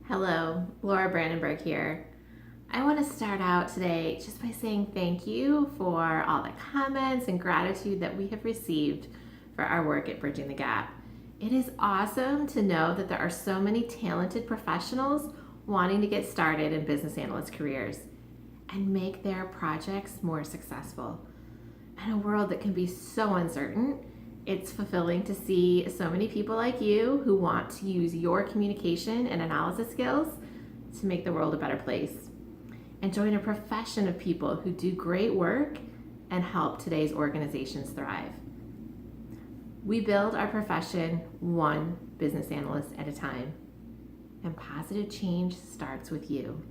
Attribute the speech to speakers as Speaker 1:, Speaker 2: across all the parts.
Speaker 1: Hello, Laura Brandenburg here. I want to start out today just by saying thank you for all the comments and gratitude that we have received for our work at Bridging the Gap. It is awesome to know that there are so many talented professionals wanting to get started in business analyst careers and make their projects more successful. In a world that can be so uncertain, it's fulfilling to see so many people like you who want to use your communication and analysis skills to make the world a better place and join a profession of people who do great work and help today's organizations thrive. We build our profession one business analyst at a time, and positive change starts with you.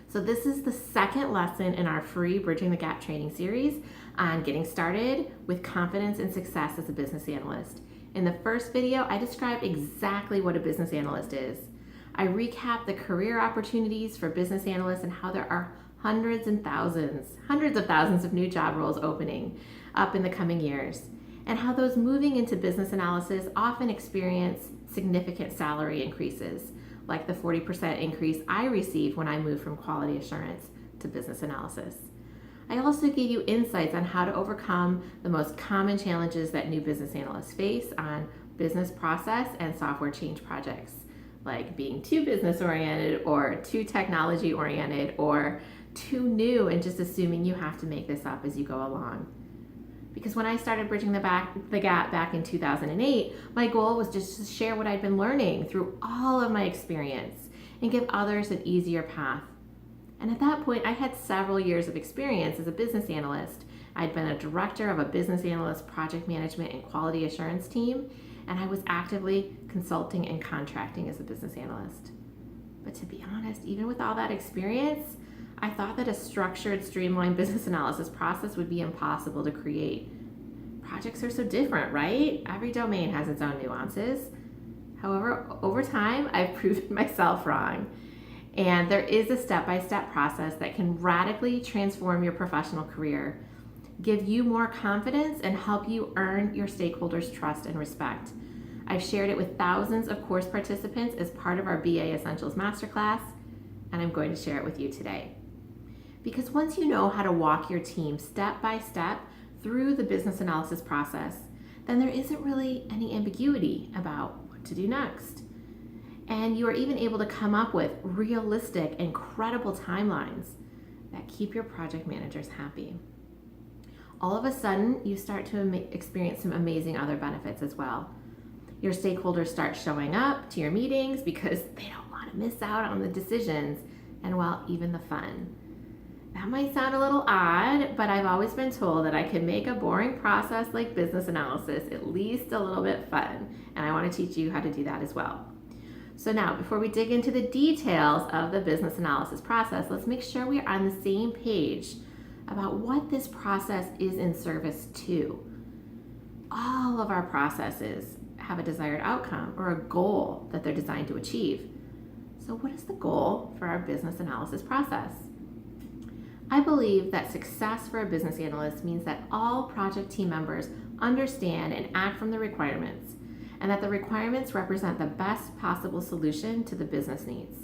Speaker 1: So this is the second lesson in our free Bridging the Gap training series on getting started with confidence and success as a business analyst. In the first video, I described exactly what a business analyst is. I recapped the career opportunities for business analysts and how there are hundreds of thousands of new job roles opening up in the coming years, and how those moving into business analysis often experience significant salary increases, like the 40% increase I received when I moved from quality assurance to business analysis. I also gave you insights on how to overcome the most common challenges that new business analysts face on business process and software change projects, like being too business oriented or too technology oriented or too new and just assuming you have to make this up as you go along. Because when I started Bridging the Gap back in 2008, my goal was just to share what I'd been learning through all of my experience and give others an easier path. And at that point, I had several years of experience as a business analyst. I'd been a director of a business analyst project management and quality assurance team, and I was actively consulting and contracting as a business analyst. But to be honest, even with all that experience, I thought that a structured, streamlined business analysis process would be impossible to create. Projects are so different, right? Every domain has its own nuances. However, over time, I've proven myself wrong. And there is a step-by-step process that can radically transform your professional career, give you more confidence, and help you earn your stakeholders' trust and respect. I've shared it with thousands of course participants as part of our BA Essentials Masterclass, and I'm going to share it with you today. Because once you know how to walk your team step by step through the business analysis process, then there isn't really any ambiguity about what to do next. And you are even able to come up with realistic and credible timelines that keep your project managers happy. All of a sudden, you start to experience some amazing other benefits as well. Your stakeholders start showing up to your meetings because they don't want to miss out on the decisions and, well, even the fun. That might sound a little odd, but I've always been told that I can make a boring process like business analysis at least a little bit fun, and I want to teach you how to do that as well. So now, before we dig into the details of the business analysis process, let's make sure we are on the same page about what this process is in service to. All of our processes have a desired outcome or a goal that they're designed to achieve. So what is the goal for our business analysis process? I believe that success for a business analyst means that all project team members understand and act from the requirements, and that the requirements represent the best possible solution to the business needs.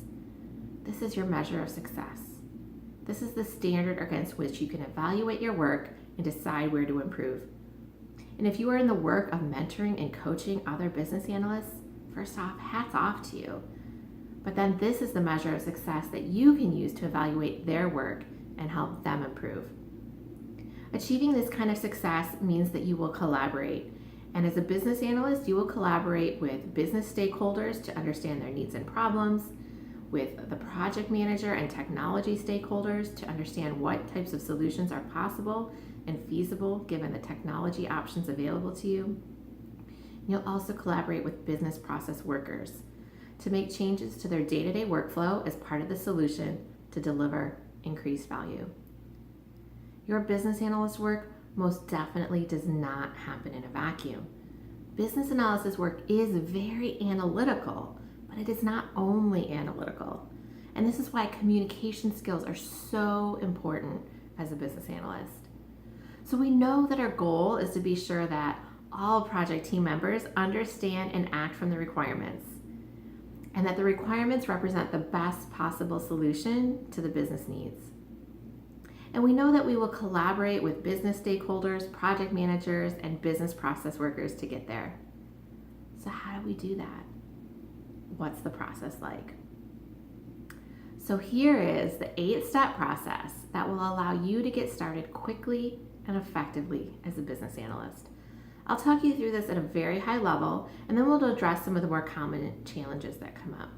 Speaker 1: This is your measure of success. This is the standard against which you can evaluate your work and decide where to improve. And if you are in the work of mentoring and coaching other business analysts, first off, hats off to you. But then this is the measure of success that you can use to evaluate their work and help them improve. Achieving this kind of success means that you will collaborate. And as a business analyst, you will collaborate with business stakeholders to understand their needs and problems, with the project manager and technology stakeholders to understand what types of solutions are possible and feasible given the technology options available to you. You'll also collaborate with business process workers to make changes to their day-to-day workflow as part of the solution to deliver increased value. Your business analyst work most definitely does not happen in a vacuum. Business analysis work is very analytical, but it is not only analytical. And this is why communication skills are so important as a business analyst. So we know that our goal is to be sure that all project team members understand and act from the requirements. and that the requirements represent the best possible solution to the business needs. And we know that we will collaborate with business stakeholders, project managers, and business process workers to get there. So how do we do that? What's the process like? So here is the 8-step process that will allow you to get started quickly and effectively as a business analyst. I'll talk you through this at a very high level, and then we'll address some of the more common challenges that come up.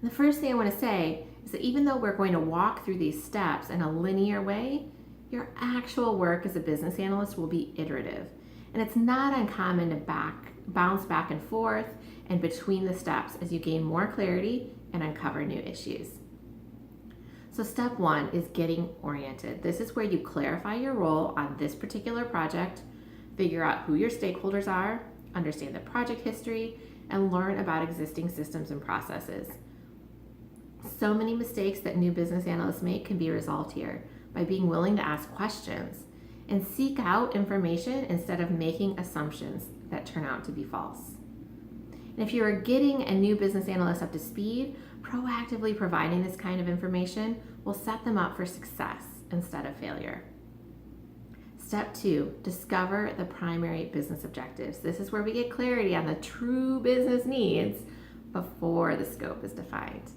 Speaker 1: And the first thing I want to say is that even though we're going to walk through these steps in a linear way, your actual work as a business analyst will be iterative. And it's not uncommon to bounce back and forth and between the steps as you gain more clarity and uncover new issues. So step 1 is getting oriented. This is where you clarify your role on this particular project, figure out who your stakeholders are, understand the project history, and learn about existing systems and processes. So many mistakes that new business analysts make can be resolved here by being willing to ask questions and seek out information instead of making assumptions that turn out to be false. And if you are getting a new business analyst up to speed, proactively providing this kind of information will set them up for success instead of failure. Step 2, discover the primary business objectives. This is where we get clarity on the true business needs before the scope is defined.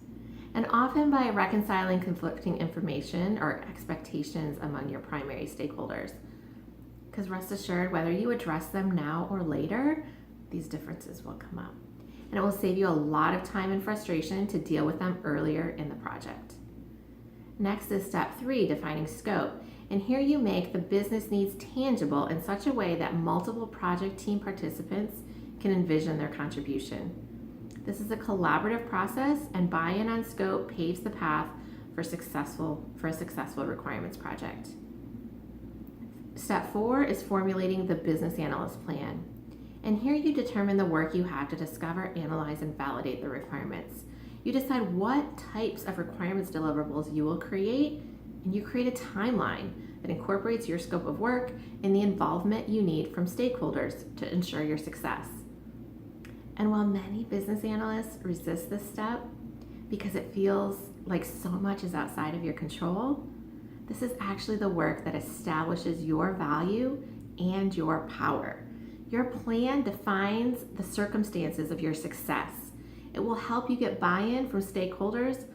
Speaker 1: And often by reconciling conflicting information or expectations among your primary stakeholders. Because rest assured, whether you address them now or later, these differences will come up. And it will save you a lot of time and frustration to deal with them earlier in the project. Next is step 3, defining scope. And here you make the business needs tangible in such a way that multiple project team participants can envision their contribution. This is a collaborative process, and buy-in on scope paves the path for a successful requirements project. Step 4 is formulating the business analyst plan. And here you determine the work you have to discover, analyze, and validate the requirements. You decide what types of requirements deliverables you will create, and you create a timeline that incorporates your scope of work and the involvement you need from stakeholders to ensure your success. And while many business analysts resist this step because it feels like so much is outside of your control, this is actually the work that establishes your value and your power. Your plan defines the circumstances of your success. It will help you get buy-in from stakeholders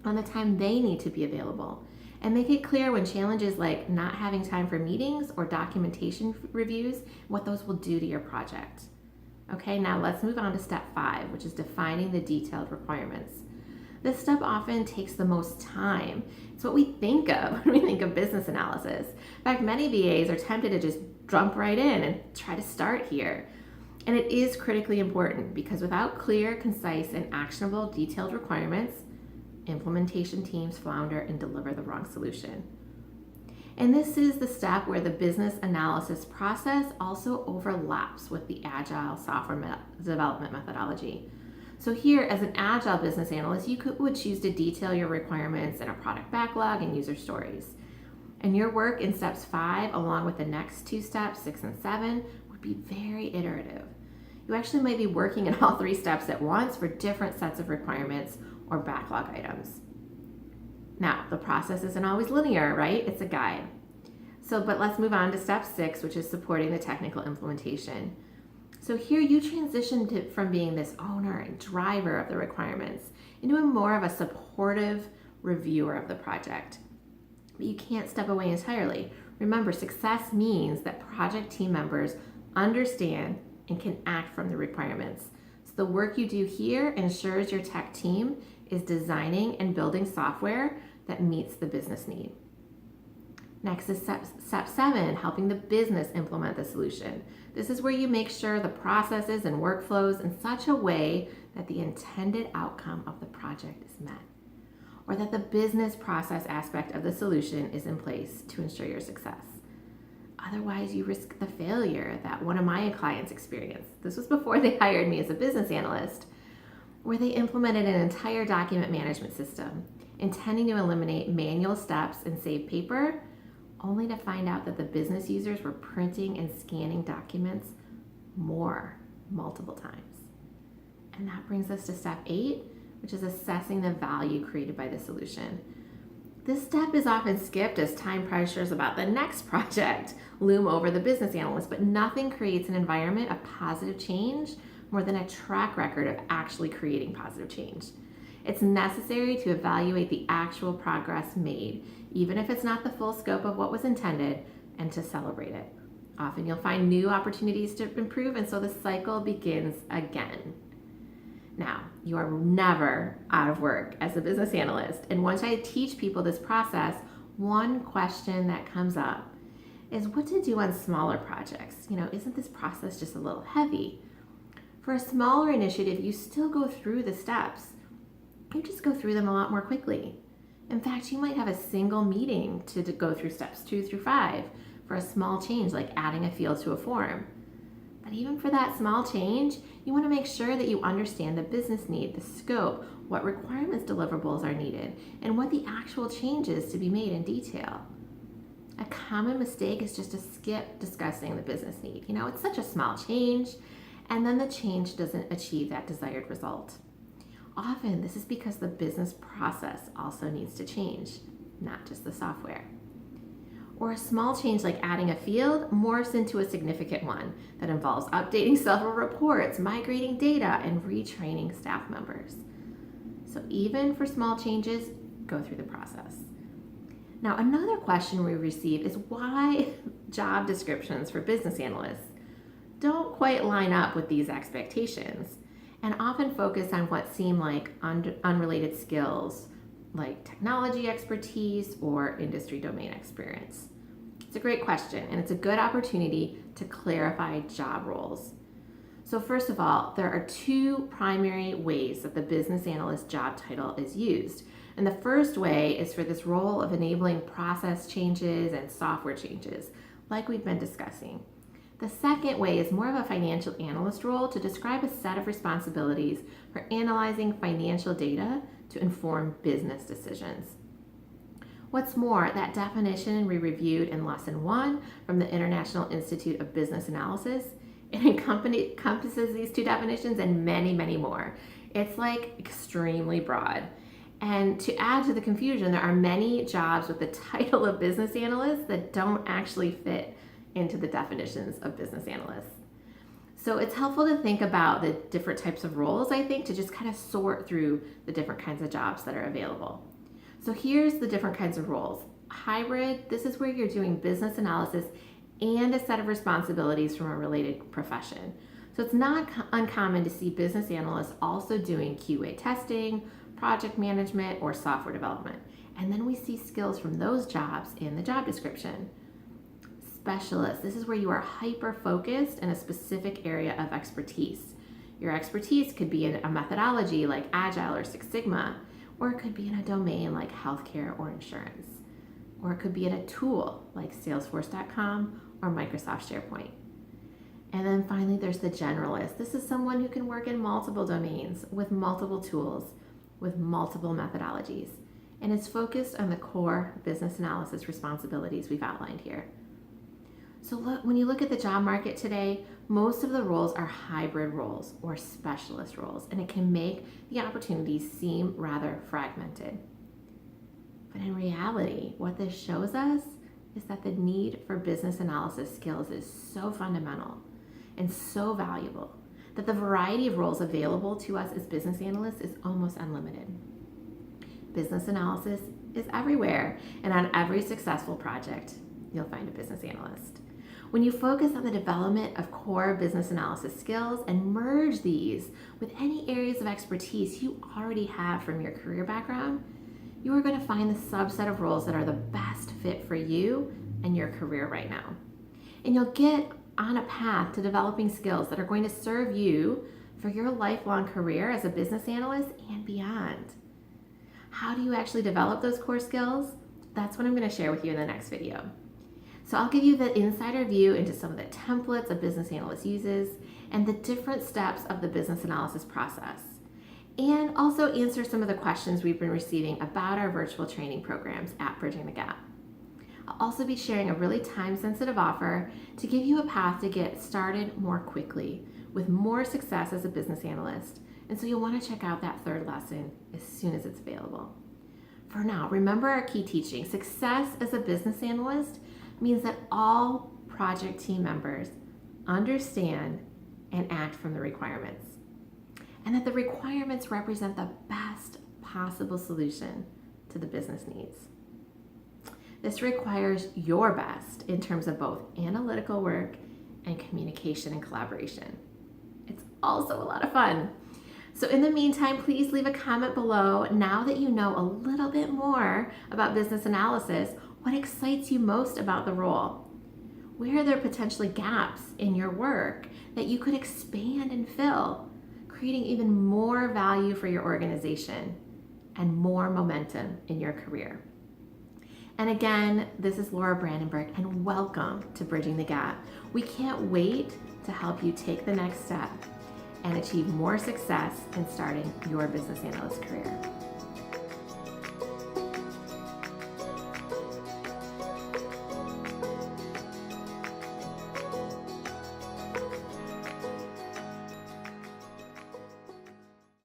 Speaker 1: on the time they need to be available, and make it clear when challenges like not having time for meetings or documentation reviews, what those will do to your project. Okay, now let's move on to step 5, which is defining the detailed requirements. This step often takes the most time. It's what we think of when we think of business analysis. In fact, many VAs are tempted to just jump right in and try to start here. And it is critically important because without clear, concise, and actionable detailed requirements, implementation teams flounder and deliver the wrong solution. And this is the step where the business analysis process also overlaps with the agile software development methodology. So here, as an agile business analyst, you would choose to detail your requirements in a product backlog and user stories. And your work in steps 5, along with the next 2 steps, 6 and 7, would be very iterative. You actually might be working in all 3 steps at once for different sets of requirements or backlog items. Now, the process isn't always linear, right? It's a guide. But let's move on to step 6, which is supporting the technical implementation. So here you transition from being this owner and driver of the requirements into more of a supportive reviewer of the project. But you can't step away entirely. Remember, success means that project team members understand and can act from the requirements. So the work you do here ensures your tech team is designing and building software that meets the business need. Next is step 7, helping the business implement the solution. This is where you make sure the processes and workflows in such a way that the intended outcome of the project is met, or that the business process aspect of the solution is in place to ensure your success. Otherwise, you risk the failure that one of my clients experienced. This was before they hired me as a business analyst, where they implemented an entire document management system, intending to eliminate manual steps and save paper, only to find out that the business users were printing and scanning documents multiple times. And that brings us to step 8, which is assessing the value created by the solution. This step is often skipped as time pressures about the next project loom over the business analyst, but nothing creates an environment of positive change more than a track record of actually creating positive change. It's necessary to evaluate the actual progress made, even if it's not the full scope of what was intended, and to celebrate it. Often you'll find new opportunities to improve, and so the cycle begins again. Now, you are never out of work as a business analyst, and once I teach people this process, one question that comes up is what to do on smaller projects. Isn't this process just a little heavy? For a smaller initiative, you still go through the steps. You just go through them a lot more quickly. In fact, you might have a single meeting to go through steps 2 through 5 for a small change like adding a field to a form. But even for that small change, you want to make sure that you understand the business need, the scope, what requirements deliverables are needed, and what the actual change is to be made in detail. A common mistake is just to skip discussing the business need. It's such a small change, and then the change doesn't achieve that desired result. Often, this is because the business process also needs to change, not just the software. Or a small change like adding a field morphs into a significant one that involves updating several reports, migrating data, and retraining staff members. So even for small changes, go through the process. Now, another question we receive is why job descriptions for business analysts don't quite line up with these expectations and often focus on what seem like unrelated skills like technology expertise or industry domain experience. It's a great question, and it's a good opportunity to clarify job roles. So first of all, there are 2 primary ways that the business analyst job title is used. And the first way is for this role of enabling process changes and software changes, like we've been discussing. The second way is more of a financial analyst role to describe a set of responsibilities for analyzing financial data to inform business decisions. What's more, that definition we reviewed in Lesson 1 from the International Institute of Business Analysis, it encompasses these 2 definitions and many, many more. It's like extremely broad. And to add to the confusion, there are many jobs with the title of business analyst that don't actually fit into the definitions of business analysts. So it's helpful to think about the different types of roles, I think, to just kind of sort through the different kinds of jobs that are available. So here's the different kinds of roles. Hybrid, this is where you're doing business analysis and a set of responsibilities from a related profession. So it's not uncommon to see business analysts also doing QA testing, project management, or software development. And then we see skills from those jobs in the job description. Specialist, this is where you are hyper-focused in a specific area of expertise. Your expertise could be in a methodology like Agile or Six Sigma, or it could be in a domain like healthcare or insurance, or it could be in a tool like Salesforce.com or Microsoft SharePoint. And then finally, there's the generalist. This is someone who can work in multiple domains with multiple tools, with multiple methodologies, and is focused on the core business analysis responsibilities we've outlined here. So when you look at the job market today, most of the roles are hybrid roles or specialist roles, and it can make the opportunities seem rather fragmented. But in reality, what this shows us is that the need for business analysis skills is so fundamental and so valuable that the variety of roles available to us as business analysts is almost unlimited. Business analysis is everywhere, and on every successful project, you'll find a business analyst. When you focus on the development of core business analysis skills and merge these with any areas of expertise you already have from your career background, you are going to find the subset of roles that are the best fit for you and your career right now. And you'll get on a path to developing skills that are going to serve you for your lifelong career as a business analyst and beyond. How do you actually develop those core skills? That's what I'm going to share with you in the next video. So I'll give you the insider view into some of the templates a business analyst uses and the different steps of the business analysis process, and also answer some of the questions we've been receiving about our virtual training programs at Bridging the Gap. I'll also be sharing a really time-sensitive offer to give you a path to get started more quickly with more success as a business analyst And so you'll want to check out that third lesson as soon as it's available. For now, remember our key teaching. Success as a business analyst means that all project team members understand and act from the requirements, and that the requirements represent the best possible solution to the business needs. This requires your best in terms of both analytical work and communication and collaboration. It's also a lot of fun. So in the meantime, please leave a comment below. Now that you know a little bit more about business analysis, what excites you most about the role? Where are there potentially gaps in your work that you could expand and fill, creating even more value for your organization and more momentum in your career? And again, this is Laura Brandenburg, and welcome to Bridging the Gap. We can't wait to help you take the next step and achieve more success in starting your business analyst career.